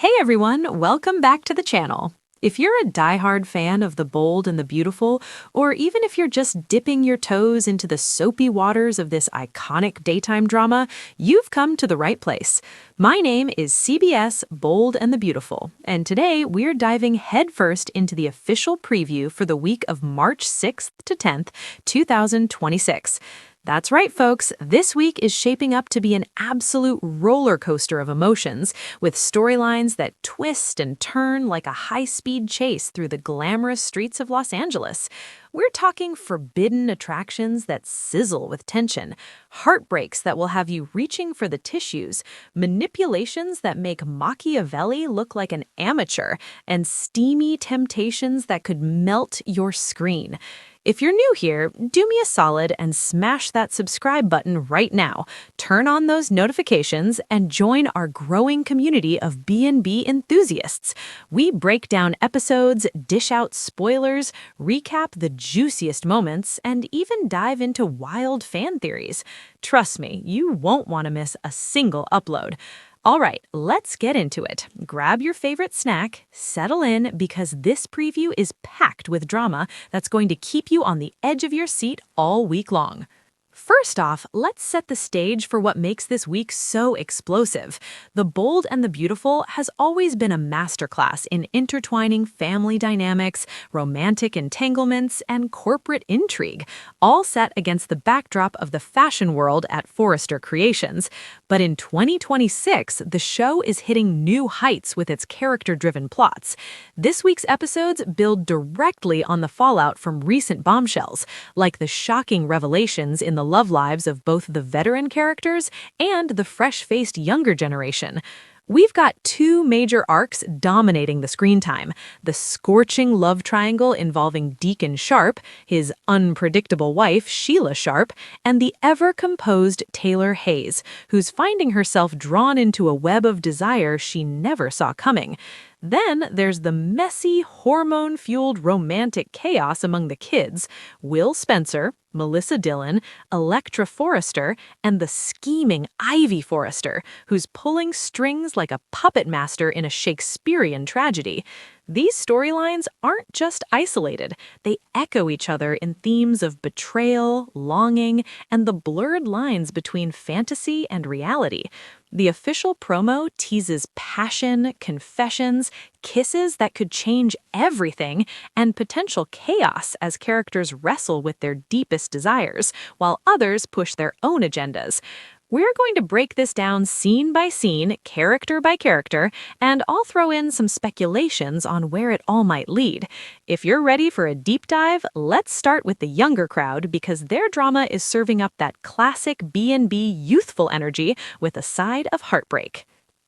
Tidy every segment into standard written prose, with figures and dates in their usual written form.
Hey everyone, welcome back to the channel. If you're a diehard fan of The Bold and the Beautiful, or even if you're just dipping your toes into the soapy waters of this iconic daytime drama, you've come to the right place. My name is CBS Bold and the Beautiful, and today we're diving headfirst into the official preview for the week of March 6th to 10th, 2026. That's right, folks. This week is shaping up to be an absolute roller coaster of emotions, with storylines that twist and turn like a high-speed chase through the glamorous streets of Los Angeles. We're talking forbidden attractions that sizzle with tension, heartbreaks that will have you reaching for the tissues, manipulations that make Machiavelli look like an amateur, and steamy temptations that could melt your screen. If you're new here, do me a solid and smash that subscribe button right now. Turn on those notifications and join our growing community of B&B enthusiasts. We break down episodes, dish out spoilers, recap the juiciest moments, and even dive into wild fan theories. Trust me, you won't want to miss a single upload. All right, let's get into it. Grab your favorite snack, settle in, because this preview is packed with drama that's going to keep you on the edge of your seat all week long. First off, let's set the stage for what makes this week so explosive. The Bold and the Beautiful has always been a masterclass in intertwining family dynamics, romantic entanglements, and corporate intrigue, all set against the backdrop of the fashion world at Forrester Creations. But in 2026, the show is hitting new heights with its character-driven plots. This week's episodes build directly on the fallout from recent bombshells, like the shocking revelations in the love lives of both the veteran characters and the fresh-faced younger generation. We've got two major arcs dominating the screen time: the scorching love triangle involving Deacon Sharp, his unpredictable wife Sheila Sharp, and the ever-composed Taylor Hayes, who's finding herself drawn into a web of desire she never saw coming. Then there's the messy, hormone-fueled romantic chaos among the kids: Will Spencer, Melissa Dillon, Electra Forrester, and the scheming Ivy Forrester, who's pulling strings like a puppet master in a Shakespearean tragedy. These storylines aren't just isolated. They echo each other in themes of betrayal, longing, and the blurred lines between fantasy and reality. The official promo teases passion, confessions, kisses that could change everything, and potential chaos as characters wrestle with their deepest desires, while others push their own agendas. We're going to break this down scene by scene, character by character, and I'll throw in some speculations on where it all might lead. If you're ready for a deep dive, let's start with the younger crowd, because their drama is serving up that classic B&B youthful energy with a side of heartbreak.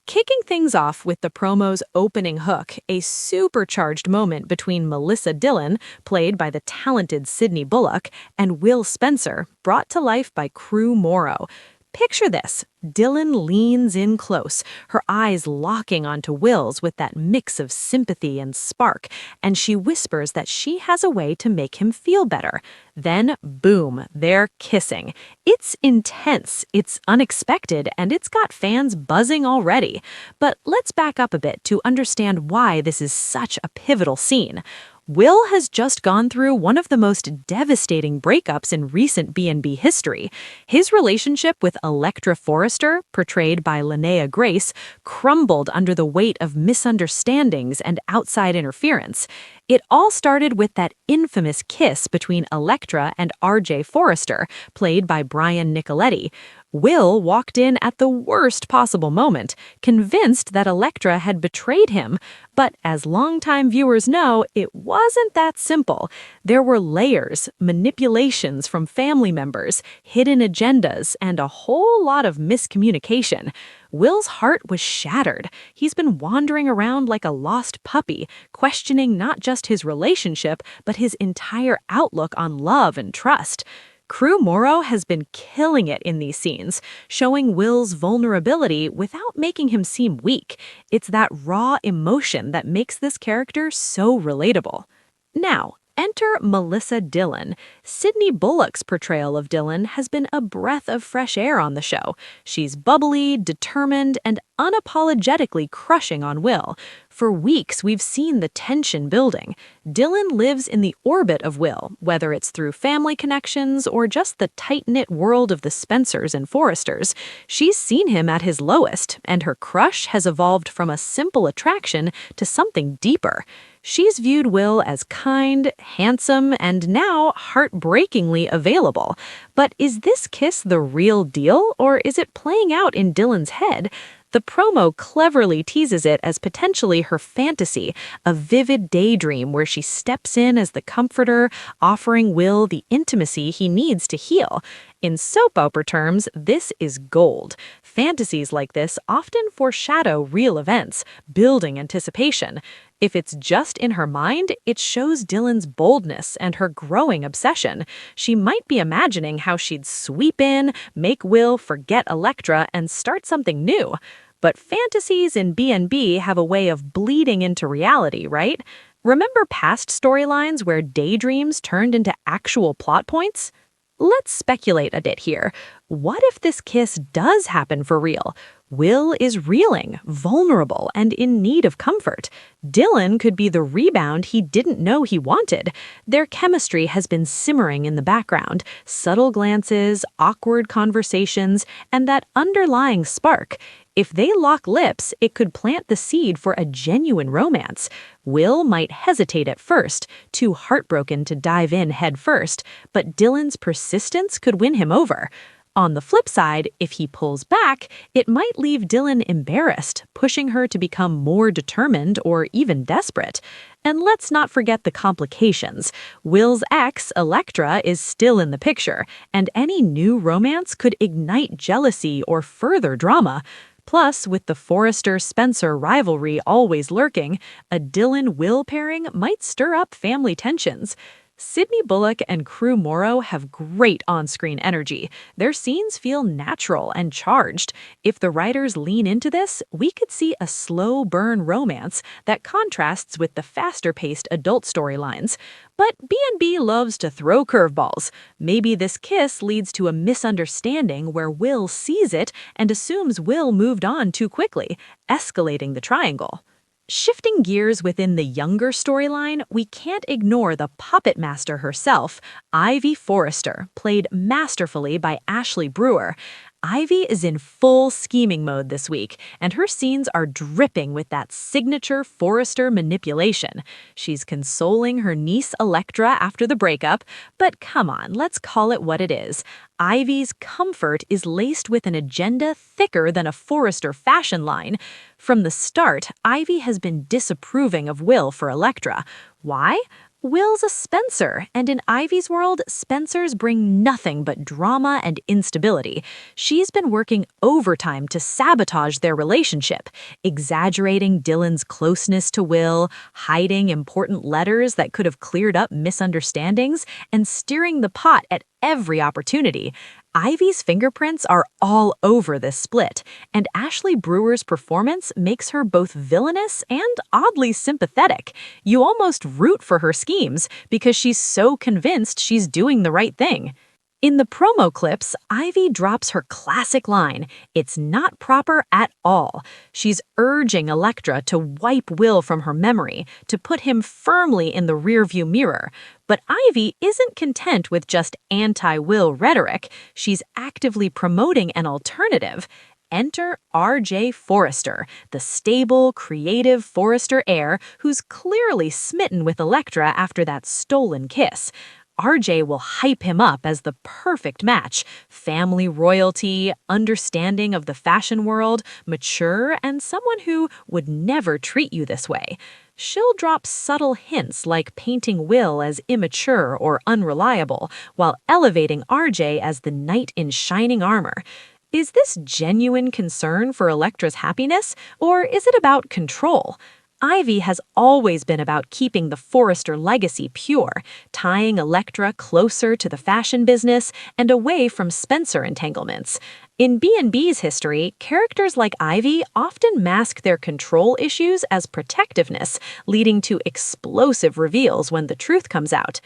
Kicking things off with the promo's opening hook, a supercharged moment between Melissa Dillon, played by the talented Sydney Bullock, and Will Spencer, brought to life by Crew Morrow. Picture this. Dillon leans in close, her eyes locking onto Will's with that mix of sympathy and spark, and she whispers that she has a way to make him feel better. Then, boom, they're kissing. It's intense, it's unexpected, and it's got fans buzzing already. But let's back up a bit to understand why this is such a pivotal scene. Will has just gone through one of the most devastating breakups in recent B&B history. His relationship with Electra Forrester, portrayed by Linnea Grace, crumbled under the weight of misunderstandings and outside interference. It all started with that infamous kiss between Electra and R.J. Forrester, played by Brian Nicoletti. Will walked in at the worst possible moment, convinced that Electra had betrayed him. But as longtime viewers know, it wasn't that simple. There were layers, manipulations from family members, hidden agendas, and a whole lot of miscommunication. Will's heart was shattered. He's been wandering around like a lost puppy, questioning not just his relationship, but his entire outlook on love and trust. Crew Morrow has been killing it in these scenes, showing Will's vulnerability without making him seem weak. It's that raw emotion that makes this character so relatable. Now, Enter Melissa Dillon. Sydney Bullock's portrayal of Dillon has been a breath of fresh air on the show. She's bubbly, determined, and unapologetically crushing on Will. For weeks, we've seen the tension building. Dillon lives in the orbit of Will, whether it's through family connections or just the tight-knit world of the Spencers and Forresters. She's seen him at his lowest, and her crush has evolved from a simple attraction to something deeper. She's viewed Will as kind, handsome, and now heartbreakingly available. But is this kiss the real deal, or is it playing out in Dillon's head? The promo cleverly teases it as potentially her fantasy, a vivid daydream where she steps in as the comforter, offering Will the intimacy he needs to heal. In soap opera terms, this is gold. Fantasies like this often foreshadow real events, building anticipation. If it's just in her mind, it shows Dillon's boldness and her growing obsession. She might be imagining how she'd sweep in, make Will forget Elektra, and start something new. But fantasies in B&B have a way of bleeding into reality, right? Remember past storylines where daydreams turned into actual plot points? Let's speculate a bit here. What if this kiss does happen for real? Will is reeling, vulnerable, and in need of comfort. Dillon could be the rebound he didn't know he wanted. Their chemistry has been simmering in the background. Subtle glances, awkward conversations, and that underlying spark. If they lock lips, it could plant the seed for a genuine romance. Will might hesitate at first, too heartbroken to dive in head first, but Dillon's persistence could win him over. On the flip side, if he pulls back, it might leave Dillon embarrassed, pushing her to become more determined or even desperate. And let's not forget the complications. Will's ex, Elektra, is still in the picture, and any new romance could ignite jealousy or further drama. Plus, with the Forrester-Spencer rivalry always lurking, a Dillon-Will pairing might stir up family tensions. Sydney Bullock and Crew Morrow have great on-screen energy. Their scenes feel natural and charged. If the writers lean into this, we could see a slow-burn romance that contrasts with the faster-paced adult storylines. But B&B loves to throw curveballs. Maybe this kiss leads to a misunderstanding where Will sees it and assumes Will moved on too quickly, escalating the triangle. Shifting gears within the younger storyline, we can't ignore the puppet master herself, Ivy Forrester, played masterfully by Ashley Brewer. Ivy is in full scheming mode this week, and her scenes are dripping with that signature Forrester manipulation. She's consoling her niece Elektra after the breakup, but come on, let's call it what it is. Ivy's comfort is laced with an agenda thicker than a Forrester fashion line. From the start, Ivy has been disapproving of Will for Elektra. Why? Will's a Spencer, and in Ivy's world, Spencers bring nothing but drama and instability. She's been working overtime to sabotage their relationship, exaggerating Dillon's closeness to Will, hiding important letters that could have cleared up misunderstandings, and stirring the pot at every opportunity. Ivy's fingerprints are all over this split, and Ashley Brewer's performance makes her both villainous and oddly sympathetic. You almost root for her schemes because she's so convinced she's doing the right thing. In the promo clips, Ivy drops her classic line, "It's not proper at all." She's urging Elektra to wipe Will from her memory, to put him firmly in the rearview mirror. But Ivy isn't content with just anti-Will rhetoric. She's actively promoting an alternative. Enter R.J. Forrester, the stable, creative Forrester heir who's clearly smitten with Elektra after that stolen kiss. RJ will hype him up as the perfect match. Family royalty, understanding of the fashion world, mature, and someone who would never treat you this way. She'll drop subtle hints like painting Will as immature or unreliable, while elevating RJ as the knight in shining armor. Is this genuine concern for Elektra's happiness, or is it about control? Ivy has always been about keeping the Forrester legacy pure, tying Elektra closer to the fashion business and away from Spencer entanglements. In B&B's history, characters like Ivy often mask their control issues as protectiveness, leading to explosive reveals when the truth comes out.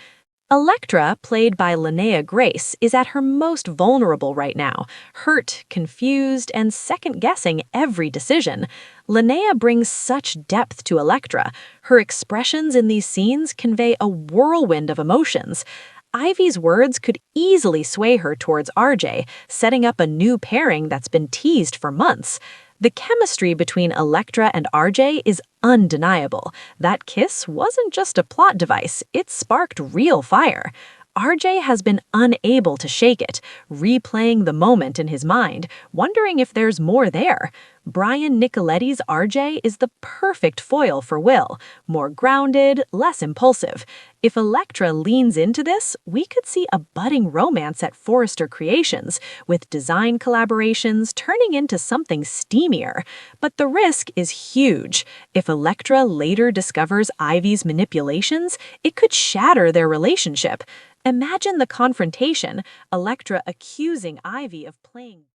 Electra, played by Linnea Grace, is at her most vulnerable right now, hurt, confused, and second-guessing every decision. Linnea brings such depth to Electra. Her expressions in these scenes convey a whirlwind of emotions. Ivy's words could easily sway her towards RJ, setting up a new pairing that's been teased for months. The chemistry between Electra and RJ is undeniable. That kiss wasn't just a plot device, it sparked real fire. RJ has been unable to shake it, replaying the moment in his mind, wondering if there's more there. Brian Nicoletti's RJ is the perfect foil for Will, more grounded, less impulsive. If Electra leans into this, we could see a budding romance at Forrester Creations, with design collaborations turning into something steamier. But the risk is huge. If Electra later discovers Ivy's manipulations, it could shatter their relationship. Imagine the confrontation, Electra accusing Ivy of playing